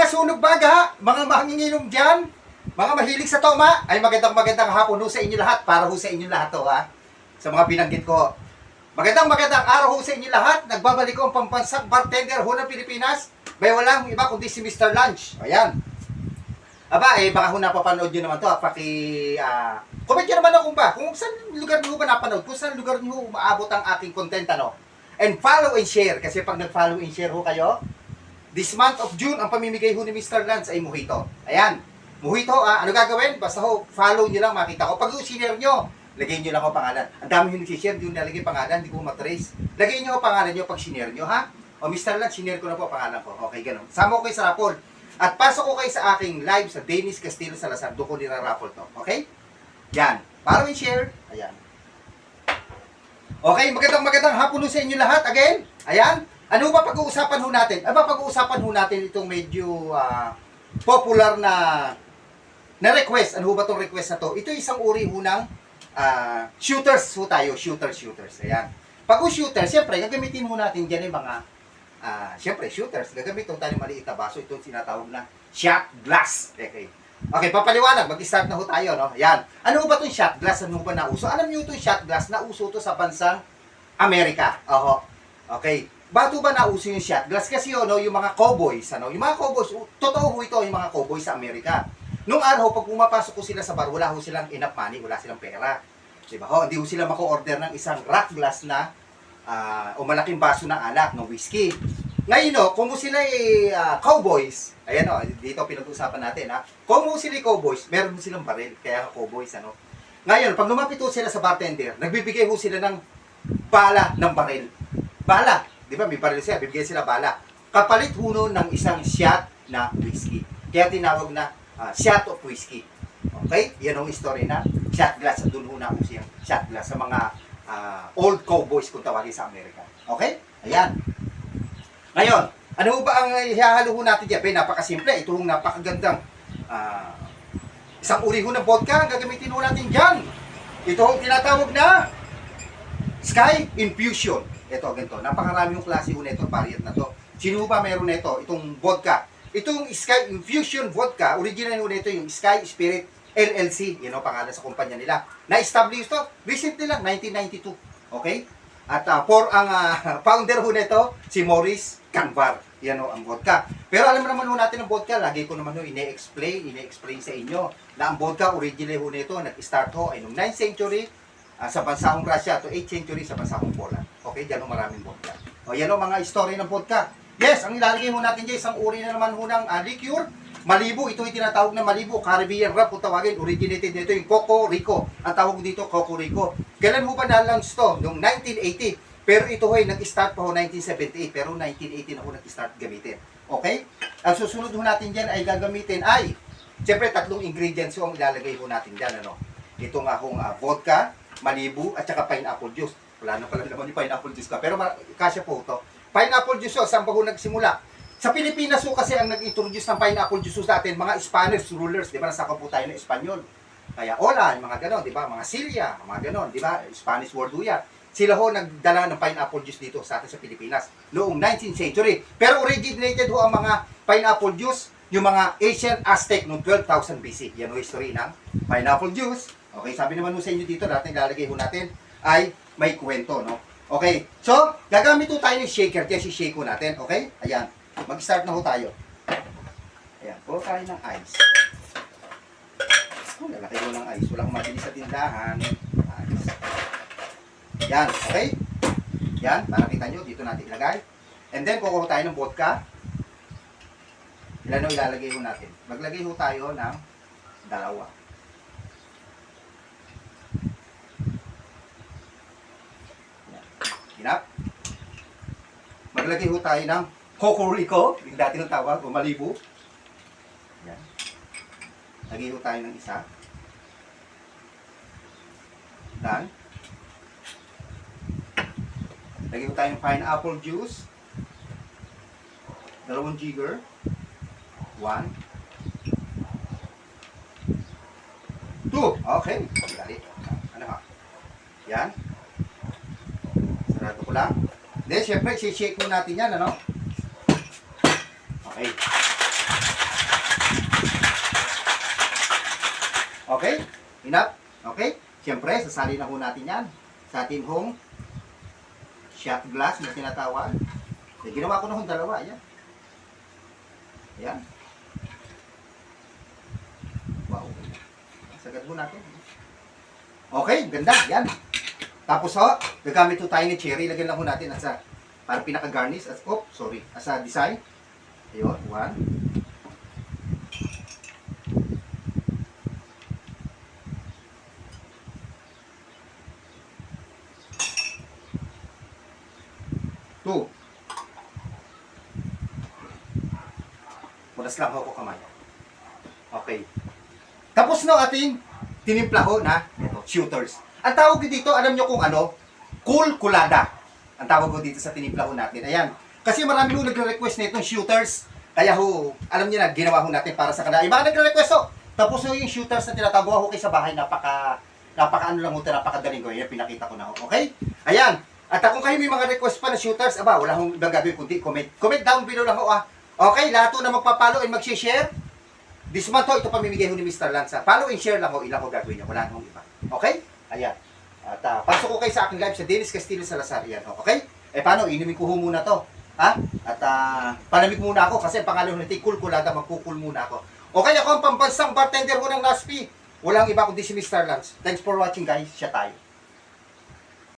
sunog baga, mga manginginom dyan, mga mahilig sa toma, ay magandang hapon ho sa inyo lahat, para ho sa inyo lahat to ha, sa mga binanggit ko. Magandang araw ho sa inyo lahat, nagbabalik ko ang pambansang bartender ho ng Pilipinas, may walang iba kundi si Mr. Lunch. Ayan. Aba, baka ho napapanood nyo naman to, comment nyo naman ako kung saan lugar nyo ba napanood, kung saan lugar nyo umaabot ang aking content, ano. And follow and share, kasi pag nag-follow and share ho kayo, this month of June, ang pamimigay ho ni Mr. Lance ay mojito. Ayan. Mojito, ano gagawin? Basta ho, follow nyo lang, makita ko. Pag share nyo, lagay nyo lang ako pangalan. Ang dami nyo nag-share, yung nalagay pangalan, hindi ko matrace. Lagay nyo pangalan nyo pag share nyo, ha? O Mr. Lance, share ko na po pangalan ko. Okay, ganun. Sama ko kayo sa raffle. At pasok ko kayo sa aking live sa Dennis Castillo Salazar. Doon ko nira-raffle to. Okay? Yan. Follow and share. Ayan. Okay, magandang hapon sa inyo lahat. Again, ayan. Ano ba pag-uusapan ho natin? Pag-uusapan ho natin itong medyo popular na request. Ano ba itong request na to? Ito isang uri ho ng shooters ho tayo. Shooters. Ayan. Pag shooter, siyempre, gagamitin ho natin dyan yung mga siyempre, shooters. Gagamitin tayo maliit na baso. Ito sinatawag na shot glass. Okay, papaliwanag. Mag-start na ho tayo, no? Ayan. Ano ba itong shot glass? Ano ba nauso? Alam niyo itong shot glass, nauso ito sa bansang Amerika. Okay. Bato ba nauso yung shot glass? Kasi yung mga cowboys, yung mga cowboys, totoo ho ito, yung mga cowboys sa Amerika. Nung araw, pag pumapasok ko sila sa bar, wala ho silang enough money, wala silang pera. Diba ho? Hindi ho sila mako-order ng isang rock glass na o malaking baso ng alak, ng whiskey. Ngayon, kung sila cowboys, ayan dito pinag-usapan natin kung sila cowboys, meron silang baril, kaya cowboys, Ngayon, pag lumapit ho sila sa bartender, nagbibigay ho sila ng bala ng baril. Bala. Di ba, may baril siya, bibigyan sila bala. Kapalit ho nun ng isang shot na whiskey. Kaya tinawag na shot of whiskey. Okay? Yan ang story na shot glass. Doon ho na ho siyang shot glass sa mga old cowboys kung tawagin sa Amerika. Okay? Ayan. Ngayon, ano ba ang ihahalo ho natin dyan? Napakasimple. Ito hong napakagandang isang uri ho ng vodka ang gagamitin ho natin dyan. Ito hong tinatawag na Sky Infusion. Ito, ganito. Napakarami yung klase ho nito, variant na to. Sino ba meron nito? Itong vodka. Itong Sky Infusion Vodka, original ho nito yung Sky Spirit LLC. Yan ang pangalan sa kumpanya nila. Na-establish to, recently lang, 1992. Okay? At ang founder ho nito, si Maurice Canvar. Yan ang vodka. Pero alam naman ho natin ang vodka, lagi ko naman ho ine-explain sa inyo na ang vodka, original ho nito, nag-start ho ay noong 9th century, sa bansahong Russia to 8th century sa bansahong Poland. Okay, dyan ang maraming vodka. O, yan ang mga story ng vodka. Yes, ang ilalagay mo natin dyan, isang uri na naman ho ng liqueur. Malibu, ito yung tinatawag na Malibu, Caribbean Rum, kung tawagin, originated dito yung Coco Rico. Ang tawag dito, Coco Rico. Kailan ho ba na-launch to? Noong 1980. Pero ito ay nag-start pa ho 1978, pero 1980 na ho nag-start gamitin. Okay? Ang susunod ho natin dyan ay gagamitin ay, siyempre, 3 ingredients ho ang ilalagay ho natin dyan. Ito nga hong vodka, Malibu, at saka pineapple juice. Wala na pala naman yung pineapple juice ka. Pero kasya po ito. Pineapple juice saan pa ho nagsimula? Sa Pilipinas ho kasi ang nag-introduce ng pineapple juice natin, mga Spanish rulers, di ba? Nasaka po tayo ng Espanyol. Kaya Ola, yung mga ganon, di ba? Mga Silya, mga ganon, di ba? Spanish word ho yan. Sila ho nagdala ng pineapple juice dito sa atin sa Pilipinas noong 19th century. Pero originated ho ang mga pineapple juice, yung mga Asian Aztec noong 12,000 BC. Yan ho history ng pineapple juice. Okay, sabi naman ho sa inyo dito, natin lalagay ho natin ay may kwento, no? Okay, so, gagamit ho tayo ng shaker. Kaya si-shake ho natin, okay? Ayan, mag-start na ho tayo. Ayan, puro tayo ng ice. Lalaki ho ng ice. Walang mabilis sa tindahan. Ice. Yan, okay? Yan, para kita nyo, dito natin ilagay. And then, kukuha tayo ng vodka. Ilan ho ilalagay ho natin? Maglagay ho tayo ng 2. Hinap. Maglagay ho tayo ng Coco Rico, yung dati ng tawag, o Malibu. Yan. Lagay ho tayo ng 1. Done. Lagay ho tayo ng pineapple juice. 2 jigger. 1. 2. Okay. Dali. Ano ha? Yan. Sarado ko lang. Then, syempre, shake mo natin yan, ano? Okay. sasali na ho natin yan sa ating home shot glass na tinatawag. Eh, ginawa ko na hong dalawa. Ayan. Ayan. Wow. Sagad ho natin. Okay, ganda. Yan. Tapos ho, gagamit ho tayo ni cherry. Lagyan lang ho natin as a, para pinaka-garnish. As a design. Ayun, 1. Two. Mulas lang ho ko kamay. Okay. Tapos na ating tinimpla ho na ito, shooters. Ang tawag ko dito, alam nyo kung ano? Kulkulada. Ang tawag ko dito sa tinimpla ho natin. Ayan. Kasi marami ho nagre-request na itong shooters. Kaya ho, alam niyo na, ginawa ho natin para sa kanila. Iba nagre-request ho. Tapos ho yung shooters na tinatago ho kayo sa bahay, napaka ano lang ho, napakadaling ko. Yan, pinakita ko na ho. Okay? Ayan. At kung kayo may mga request pa na shooters, aba, wala hong ibang gagawin kundi comment. Comment down below lang ho ah. Okay, lahat ho na magpa-follow and mag-share. This month ho, ito pamimigay ho ni Mr. Lanza. Follow and share lang ho, ilang ho gagawin niya. Wala nang iba. Okay? Ayan. At pasok ko kayo sa aking live sa Dennis Castillo Salazar. Ayan ho. Okay? Eh paano? Inumin ko ho muna to. Ha? At palamig muna ako kasi ang pangalan nito Kulkulada, magkukul muna ako. Okay, ako ang pambansang bartender ho ng Naspi. Walang iba kundi si Mr. Lance. Thanks for watching guys. Siya tayo.